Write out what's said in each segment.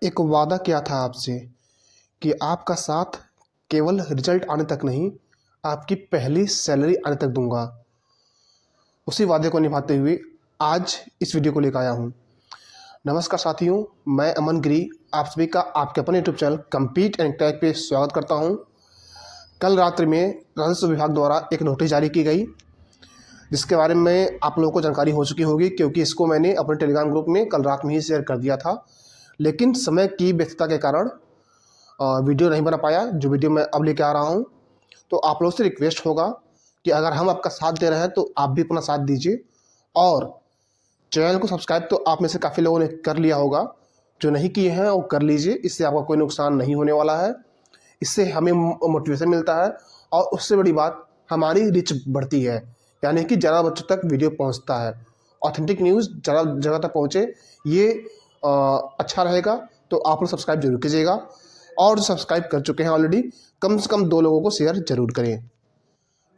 एक वादा किया था आपसे कि आपका साथ केवल रिजल्ट आने तक नहीं, आपकी पहली सैलरी आने तक दूंगा। उसी वादे को निभाते हुए आज इस वीडियो को लेकर आया हूँ। नमस्कार साथियों, मैं अमन गिरी आप सभी का आपके अपने YouTube channel compete and crack पे स्वागत करता हूँ। कल रात्रि में राजस्व विभाग द्वारा एक नोटिस जारी की गई, जिसके बारे में आप लोगों को जानकारी हो चुकी होगी, क्योंकि इसको मैंने अपने टेलीग्राम ग्रुप में कल रात में ही शेयर कर दिया था। लेकिन समय की व्यस्तता के कारण वीडियो नहीं बना पाया, जो वीडियो मैं अब लेके आ रहा हूँ। तो आप लोगों से रिक्वेस्ट होगा कि अगर हम आपका साथ दे रहे हैं तो आप भी अपना साथ दीजिए, और चैनल को सब्सक्राइब तो आप में से काफ़ी लोगों ने कर लिया होगा, जो नहीं किए हैं वो कर लीजिए। इससे आपका कोई नुकसान नहीं होने वाला है, इससे हमें मोटिवेशन मिलता है और उससे बड़ी बात हमारी रीच बढ़ती है, यानी कि ज़्यादा बच्चों तक वीडियो पहुंचता है। ऑथेंटिक न्यूज़ ज़्यादा जगह तक पहुंचे, ये अच्छा रहेगा। तो आप लोग सब्सक्राइब जरूर कीजिएगा, और जो सब्सक्राइब कर चुके हैं ऑलरेडी, कम से कम 2 लोगों को शेयर जरूर करें।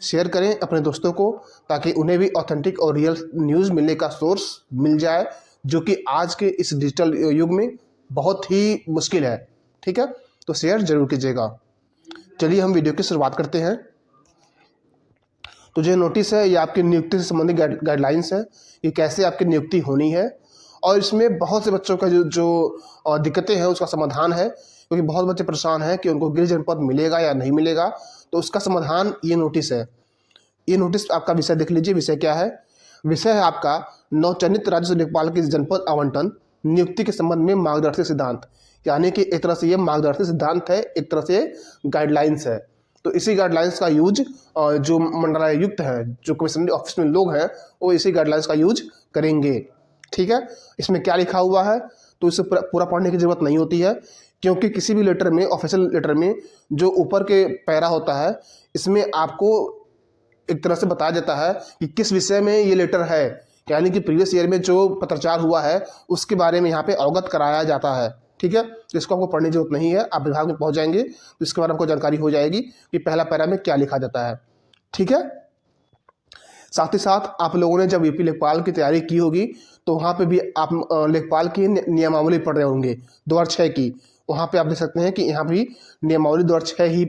शेयर करें अपने दोस्तों को, ताकि उन्हें भी ऑथेंटिक और रियल न्यूज़ मिलने का सोर्स मिल जाए, जो कि आज के इस डिजिटल युग में बहुत ही मुश्किल है। ठीक है, तो शेयर जरूर कीजिएगा। चलिए हम वीडियो की शुरुआत करते हैं। तो जो नोटिस है, ये आपकी नियुक्ति से संबंधित गाइडलाइंस है, ये कैसे आपकी नियुक्ति होनी है, और इसमें बहुत से बच्चों का जो दिक्कतें हैं उसका समाधान है, क्योंकि बहुत बच्चे परेशान हैं कि उनको गृह जनपद मिलेगा या नहीं मिलेगा। तो उसका समाधान ये नोटिस है। ये नोटिस आपका विषय देख लीजिए। विषय क्या है? विषय है आपका नवचयनित राजस्व लेखपाल के जनपद आवंटन नियुक्ति के संबंध में मार्गदर्शक सिद्धांत। यानी कि एक तरह से ये मार्गदर्शक सिद्धांत है, एक तरह से गाइडलाइंस है। तो इसी गाइडलाइंस का यूज जो मंडलायुक्त है, जो कमिश्नरी ऑफिस में लोग हैं, वो इसी गाइडलाइंस का यूज करेंगे। ठीक है, इसमें क्या लिखा हुआ है तो इसे पूरा पढ़ने की जरूरत नहीं होती है, क्योंकि किसी भी लेटर में, ऑफिशियल लेटर में, जो ऊपर के पैरा होता है, इसमें आपको एक तरह से बताया जाता है कि किस विषय में ये लेटर है, यानी कि प्रीवियस ईयर में जो पत्राचार हुआ है उसके बारे में यहाँ पे अवगत कराया जाता है। ठीक है, तो इसको आपको पढ़ने की जरूरत नहीं है। आप विभाग में पहुँच जाएंगे तो इसके बारे में आपको जानकारी हो जाएगी कि पहला पैरा में क्या लिखा जाता है। ठीक है, साथ ही साथ आप लोगों ने जब यूपी लेखपाल की तैयारी की होगी तो वहाँ पे भी आप लेखपाल की नियमावली पढ़ रहे होंगे 2006 की। वहाँ पे आप देख सकते हैं कि यहाँ भी नियमावली 2006 ही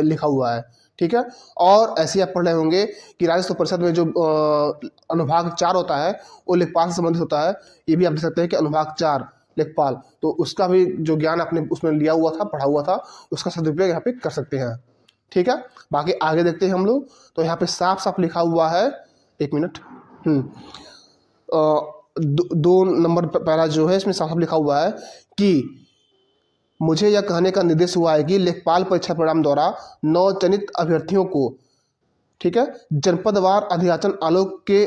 लिखा हुआ है। ठीक है, और ऐसे ही आप पढ़ रहे होंगे कि राजस्व परिषद में जो अनुभाग 4 होता है वो लेखपाल से संबंधित होता है। ये भी आप देख सकते हैं कि अनुभाग 4 लेखपाल, तो उसका भी जो ज्ञान आपने उसमें लिया हुआ था, पढ़ा हुआ था, उसका सदुपयोग यहाँ पे कर सकते हैं। ठीक है, बाकी आगे देखते हैं हम लोग। तो यहाँ पे साफ साफ लिखा हुआ है, एक मिनट, 2 नंबर पैरा जो है, इसमें साफ साफ लिखा हुआ है कि मुझे यह कहने का निर्देश हुआ है कि लेखपाल परीक्षा परिणाम द्वारा नवचयनित अभ्यर्थियों को, ठीक है, जनपदवार अधियाचन आलोक के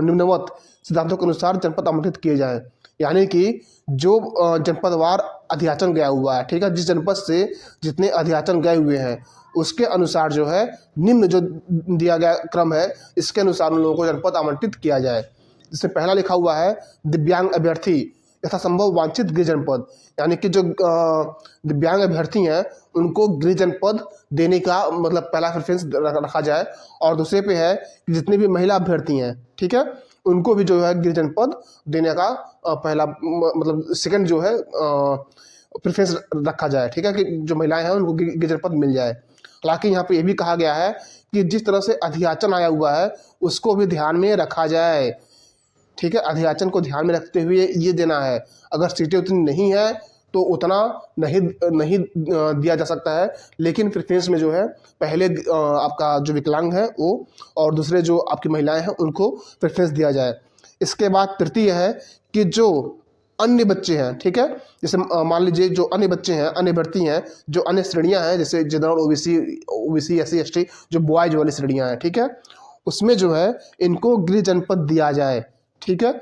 निम्नवत सिद्धांतों के अनुसार जनपद आवंटित किए जाएं। यानी कि जो जनपदवार अधियाचन गया हुआ है, ठीक है, जिस जनपद से जितने अधियाचन गए हुए हैं उसके अनुसार जो है निम्न जो दिया गया क्रम है, इसके अनुसार उन लोगों को जनपद आवंटित किया जाए। जिसमें पहला लिखा हुआ है दिव्यांग अभ्यर्थी यथासंभव वांछित गृह जनपद, यानी कि जो दिव्यांग अभ्यर्थी हैं उनको गृह जनपद देने का मतलब पहला प्रेफरेंस रखा जाए। और दूसरे पे है कि जितनी भी महिला अभ्यर्थी हैं, ठीक है, उनको भी जो है गृह जनपद देने का पहला मतलब सेकंड जो है प्रेफरेंस रखा जाए। ठीक है, कि जो महिलाएं हैं उनको गृह जनपद मिल जाए। हालांकि यहाँ पे ये भी कहा गया है कि जिस तरह से अधियाचन आया हुआ है उसको भी ध्यान में रखा जाए। ठीक है, अधियाचन को ध्यान में रखते हुए ये देना है। अगर सीटें उतनी नहीं है तो उतना नहीं दिया जा सकता है, लेकिन प्रेफरेंस में जो है पहले आपका जो विकलांग है वो, और दूसरे जो आपकी महिलाएं हैं उनको प्रेफरेंस दिया जाए। इसके बाद तृतीय है कि जो अन्य बच्चे हैं, ठीक है, जैसे मान लीजिए जो अन्य बच्चे हैं, अन्य अभ्यर्थी हैं, जो अन्य श्रेणियां हैं, जैसे जनरल, ओबीसी, SC ST, जो बॉयज वाली श्रेणियां हैं, ठीक है, उसमें जो है इनको गृह जनपद दिया जाए। ठीक है,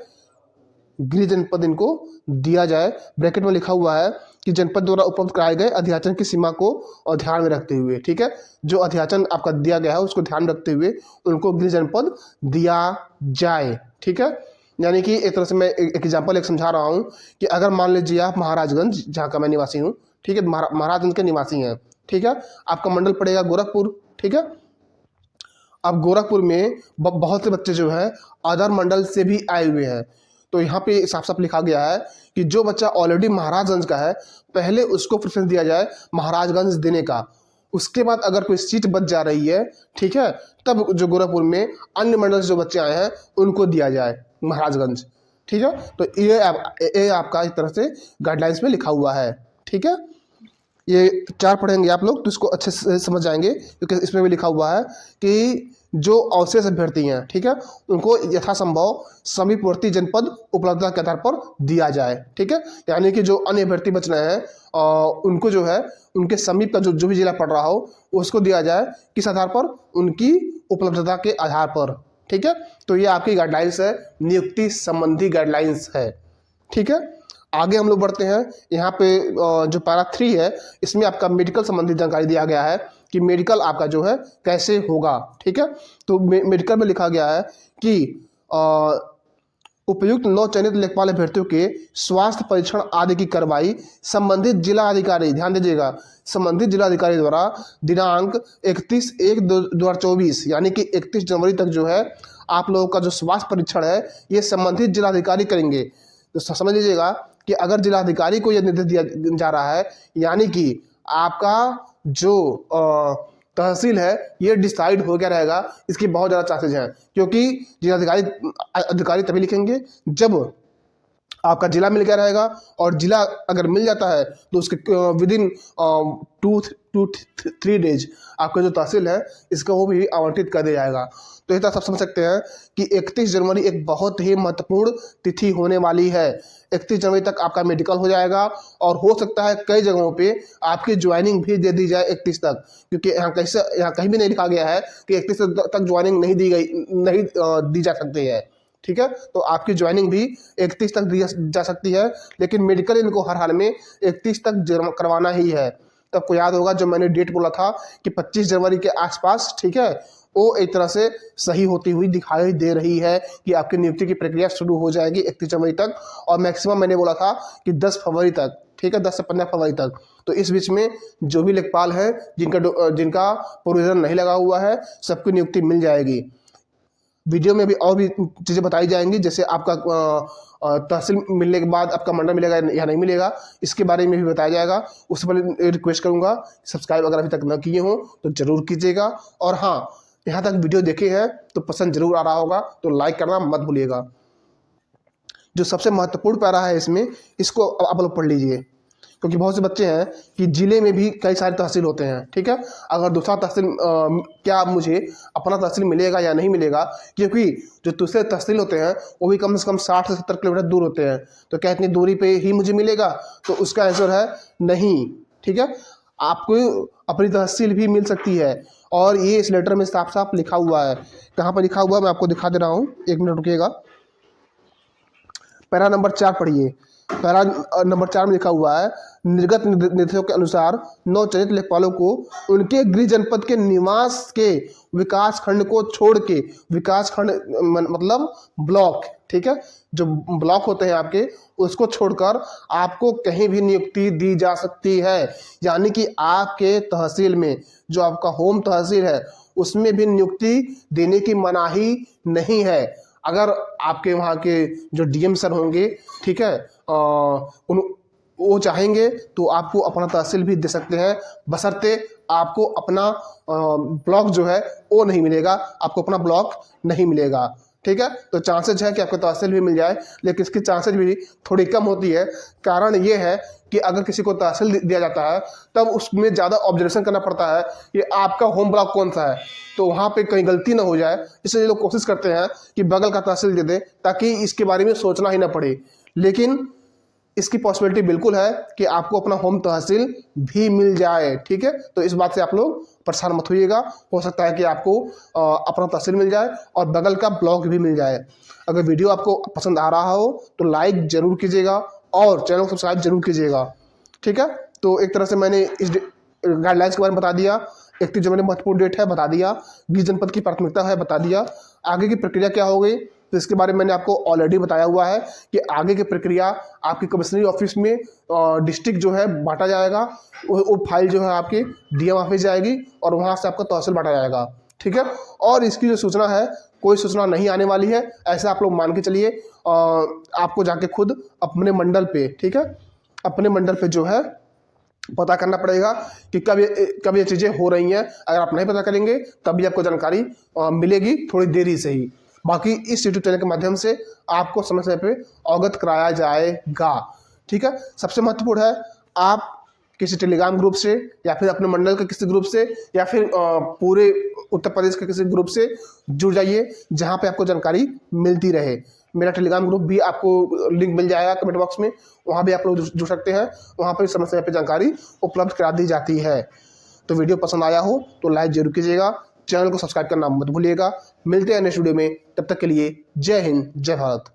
गृह जनपद इनको दिया जाए। ब्रैकेट में लिखा हुआ है कि जनपद द्वारा उपलब्ध कराए गए अधियाचन की सीमा को ध्यान में रखते हुए। ठीक है, जो अधियाचन आपका दिया गया है उसको ध्यान में रखते हुए उनको गृह जनपद दिया जाए। ठीक है, यानी कि एक तरह से मैं एक एग्जाम्पल समझा रहा हूँ कि अगर मान लीजिए आप महाराजगंज, जहाँ का मैं निवासी हूँ, ठीक है, महाराजगंज के निवासी हैं, ठीक है, आपका मंडल पड़ेगा गोरखपुर। ठीक है, अब गोरखपुर में बहुत से बच्चे जो हैं अदर मंडल से भी आए हुए हैं, तो यहाँ पे साफ साफ लिखा गया है कि जो बच्चा ऑलरेडी महाराजगंज का है पहले उसको प्रेफरेंस दिया जाए महाराजगंज देने का। उसके बाद अगर कोई सीट बच जा रही है, ठीक है, तब जो गोरखपुर में अन्य मंडल से जो बच्चे आए हैं उनको दिया जाए महाराजगंज। ठीक है, तो ये आपका इस तरह से गाइडलाइंस में लिखा हुआ है। ठीक है, ये 4 पढ़ेंगे आप लोग तो इसको अच्छे से समझ जाएंगे, क्योंकि इसमें भी लिखा हुआ है कि जो अवशेष अभ्यर्थी हैं, ठीक है, उनको यथासंभव समीपवर्ती जनपद उपलब्धता के आधार पर दिया जाए। ठीक है, यानी कि जो अन्य अभ्यर्थी बच रहे हैं उनको जो है उनके समीप का जो भी जिला पड़ रहा हो उसको दिया जाए, किस आधार पर, उनकी उपलब्धता के आधार पर। ठीक है, तो ये आपकी गाइडलाइंस है, नियुक्ति संबंधी गाइडलाइंस है। ठीक है, आगे हम लोग बढ़ते हैं। यहाँ पे जो पैरा 3 है इसमें आपका मेडिकल संबंधी जानकारी दिया गया है कि मेडिकल आपका जो है कैसे होगा। ठीक है, तो मेडिकल में लिखा गया है कि उपयुक्त 9 चयनित लेखपाल अभ्यर्थियों के स्वास्थ्य परीक्षण आदि की कार्रवाई संबंधित जिला अधिकारी, ध्यान दीजिएगा, संबंधित जिला अधिकारी द्वारा दिनांक 31/1/2024 यानी कि 31 जनवरी तक जो है आप लोगों का जो स्वास्थ्य परीक्षण है ये संबंधित जिला अधिकारी करेंगे। तो समझ लीजिएगा कि अगर जिला अधिकारी को यह निर्देश दिया जा रहा है, यानी कि आपका जो तहसील है ये डिसाइड हो गया रहेगा, इसकी बहुत ज़्यादा चांसेज हैं, क्योंकि अधिकारी तभी लिखेंगे जब आपका जिला मिल गया रहेगा, और जिला अगर मिल जाता है तो उसके विदिन 2-3 डेज आपका जो तहसील है इसका वो भी आवंटित कर दिया जाएगा। तो ये तो सब समझ सकते हैं कि 31 जनवरी एक बहुत ही महत्वपूर्ण तिथि होने वाली है। 31 जनवरी तक आपका मेडिकल हो जाएगा, और हो सकता है कई जगहों पे आपकी ज्वाइनिंग भी दे दी जाए 31 तक, क्योंकि यहाँ कहीं भी नहीं लिखा गया है कि 31 तक ज्वाइनिंग नहीं दी जा सकती है। ठीक है, तो आपकी ज्वाइनिंग भी 31 तक दी जा सकती है, लेकिन मेडिकल इनको हर हाल में 31 तक करवाना ही है। तो आपको याद होगा जो मैंने डेट बोला था कि 25 जनवरी के आसपास, ठीक है, वो एक तरह से सही होती हुई दिखाई दे रही है कि आपकी नियुक्ति की प्रक्रिया शुरू हो जाएगी 31 जनवरी तक, और मैक्सिमम मैंने बोला था कि 10 फरवरी तक, ठीक है, 10 से 15 फरवरी तक। तो इस बीच में जो भी लेखपाल है जिनका प्रोविजन नहीं लगा हुआ है सबकी नियुक्ति मिल जाएगी। वीडियो में भी और भी चीज़ें बताई जाएंगी, जैसे आपका तहसील मिलने के बाद आपका मंडल मिलेगा या नहीं मिलेगा, इसके बारे में भी बताया जाएगा। उससे पहले रिक्वेस्ट करूंगा, सब्सक्राइब अगर अभी तक न किए हो तो ज़रूर कीजिएगा, और हाँ, यहाँ तक वीडियो देखे हैं तो पसंद जरूर आ रहा होगा तो लाइक करना मत भूलिएगा। जो सबसे महत्वपूर्ण पैरा है इसमें, इसको आप लोग पढ़ लीजिए, क्योंकि बहुत से बच्चे हैं कि जिले में भी कई सारे तहसील होते हैं। ठीक है, अगर दूसरा तहसील क्या मुझे अपना तहसील मिलेगा या नहीं मिलेगा, क्योंकि जो दूसरे तहसील होते हैं वो भी कम से कम 60 से 70 किलोमीटर दूर होते हैं। तो क्या इतनी दूरी पे ही मुझे मिलेगा? तो उसका आंसर है नहीं। ठीक है, आपको अपनी तहसील भी मिल सकती है, और ये इस लेटर में साफ साफ लिखा हुआ है। कहाँ पर लिखा हुआ है मैं आपको दिखा दे रहा हूँ, 1 मिनट रुकिएगा। पैरा नंबर 4 पढ़िए। पैरा नंबर 4 में लिखा हुआ है, निर्गत निर्देशों के अनुसार 9 चयनित लेखपालों को उनके गृह जनपद के निवास के विकास खंड को छोड़ के, विकास खंड मतलब ब्लॉक, ठीक है, जो ब्लॉक होते हैं आपके, उसको छोड़कर आपको कहीं भी नियुक्ति दी जा सकती है। यानी कि आपके तहसील में, जो आपका होम तहसील है, उसमें भी नियुक्ति देने की मनाही नहीं है। अगर आपके वहाँ के जो डीएम सर होंगे, ठीक है, वो चाहेंगे तो आपको अपना तहसील भी दे सकते हैं, बशर्ते आपको अपना ब्लॉक जो है वो नहीं मिलेगा, आपको अपना ब्लॉक नहीं मिलेगा। ठीक है, तो चांसेज है कि आपको तहसील भी मिल जाए, लेकिन इसकी चांसेज भी थोड़ी कम होती है। कारण ये है कि अगर किसी को तहसील दिया जाता है तब उसमें ज़्यादा ऑब्जर्वेशन करना पड़ता है कि आपका होम ब्लॉक कौन सा है, तो वहाँ पे कहीं गलती ना हो जाए, इसलिए लोग कोशिश करते हैं कि बगल का तहसील दे दें ताकि इसके बारे में सोचना ही ना पड़े। लेकिन इसकी पॉसिबिलिटी बिल्कुल है कि आपको अपना होम तहसील भी मिल जाए। ठीक है, तो इस बात से आप लोग परेशान मत होइएगा, हो सकता है कि आपको अपना तहसील मिल जाए और बगल का ब्लॉक भी मिल जाए। अगर वीडियो आपको पसंद आ रहा हो तो लाइक ज़रूर कीजिएगा और चैनल को सब्सक्राइब जरूर कीजिएगा। ठीक है, तो एक तरह से मैंने इस गाइडलाइंस के बारे में बता दिया, 31 जनवरी महत्वपूर्ण डेट है बता दिया, गृह जनपद की प्राथमिकता है बता दिया, आगे की प्रक्रिया क्या हो गई तो इसके बारे में मैंने आपको ऑलरेडी बताया हुआ है कि आगे की प्रक्रिया आपकी कमिश्नरी ऑफिस में डिस्ट्रिक्ट जो है बांटा जाएगा, वो फाइल जो है आपके डीएम ऑफिस जाएगी और वहाँ से आपका तहसील बांटा जाएगा। ठीक है, और इसकी जो सूचना है कोई सूचना नहीं आने वाली है, ऐसा आप लोग मान के चलिए। आपको जाके खुद अपने मंडल पे, ठीक है, अपने मंडल पे जो है पता करना पड़ेगा कि कब ये चीज़ें हो रही हैं। अगर आप नहीं पता करेंगे तभी आपको जानकारी मिलेगी, थोड़ी देरी से ही। बाकी इस यूट्यूब चैनल के माध्यम से आपको समय समय पे अवगत कराया जाएगा, ठीक है। सबसे महत्वपूर्ण है आप किसी टेलीग्राम ग्रुप से या फिर अपने मंडल के किसी ग्रुप से या फिर पूरे उत्तर प्रदेश के किसी ग्रुप से जुड़ जाइए जहाँ पे आपको जानकारी मिलती रहे। मेरा टेलीग्राम ग्रुप भी आपको लिंक मिल जाएगा कमेंट बॉक्स में, वहाँ भी आप लोग जुड़ सकते हैं। वहाँ पर समय समय पर जानकारी उपलब्ध करा दी जाती है। तो वीडियो पसंद आया हो तो लाइक जरूर कीजिएगा, चैनल को सब्सक्राइब करना मत भूलिएगा। मिलते हैं नेक्स्ट वीडियो में, तब तक के लिए जय हिंद, जय भारत।